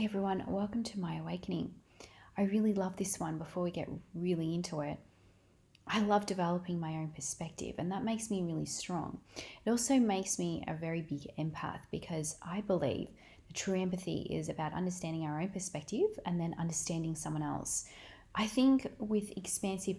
Hey everyone, welcome to My Awakening. I really love this one before we get really into it. I love developing my own perspective, and that makes me really strong. It also makes me a very big empath because I believe that true empathy is about understanding our own perspective and then understanding someone else. I think with expansive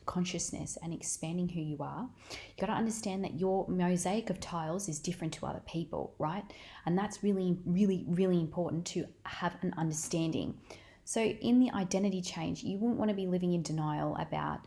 consciousness and expanding who you are, you got to understand that your mosaic of tiles is different to other people, right? And that's really, really, really important to have an understanding. So, in the identity change, you wouldn't want to be living in denial about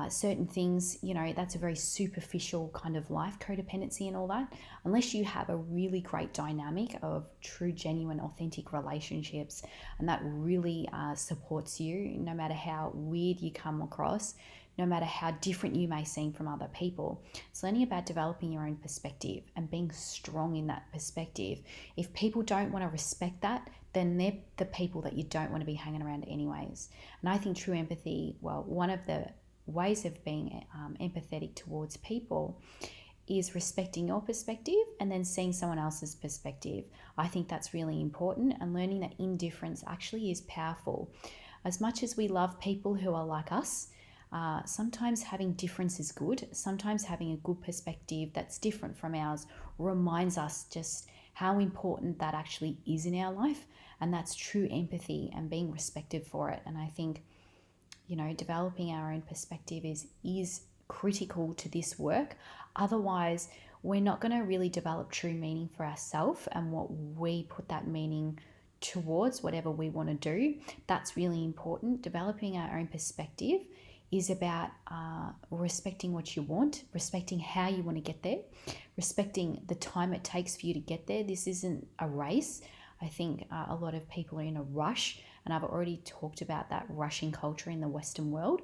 certain things. That's a very superficial kind of life, codependency and all that, unless you have a really great dynamic of true, genuine, authentic relationships, and that really supports you no matter how weird you come across, no matter how different you may seem from other people. It's learning about developing your own perspective and being strong in that perspective. If people don't want to respect that, then they're the people that you don't want to be hanging around anyways. And I think true empathy, well, one of the ways of being empathetic towards people is respecting your perspective and then seeing someone else's perspective. I think that's really important, and learning that indifference actually is powerful. As much as we love people who are like us, sometimes having difference is good. Sometimes having a good perspective that's different from ours reminds us just how important that actually is in our life, and that's true empathy and being respected for it. And I think developing our own perspective is critical to this work. Otherwise, we're not going to really develop true meaning for ourselves and what we put that meaning towards, whatever we want to do. That's really important. Developing our own perspective is about respecting what you want, respecting how you want to get there, respecting the time it takes for you to get there. This isn't a race. I think a lot of people are in a rush, and I've already talked about that rushing culture in the Western world.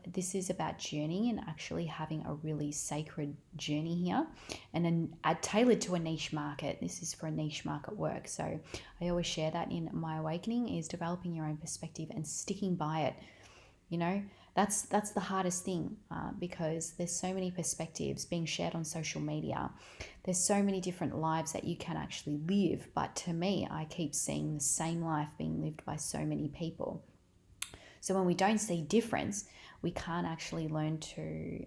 This is about journeying and actually having a really sacred journey here, and then tailored to a niche market. This is for a niche market work. So I always share that in My Awakening is developing your own perspective and sticking by it. That's the hardest thing because there's so many perspectives being shared on social media. There's so many different lives that you can actually live, but to me, I keep seeing the same life being lived by so many people. So when we don't see difference, we can't actually learn to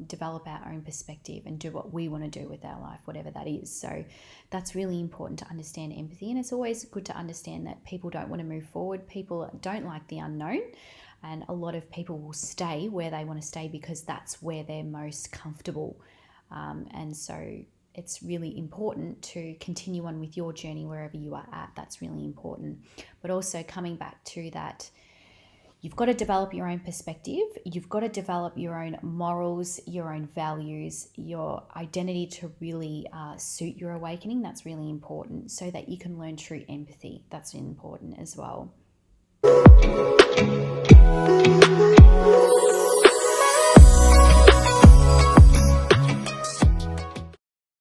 develop our own perspective and do what we want to do with our life, whatever that is. So that's really important to understand empathy. And it's always good to understand that people don't want to move forward. People don't like the unknown. And a lot of people will stay where they want to stay because that's where they're most comfortable. And so it's really important to continue on with your journey wherever you are at. That's really important. But also coming back to that, you've got to develop your own perspective. You've got to develop your own morals, your own values, your identity to really suit your awakening. That's really important so that you can learn true empathy. That's important as well.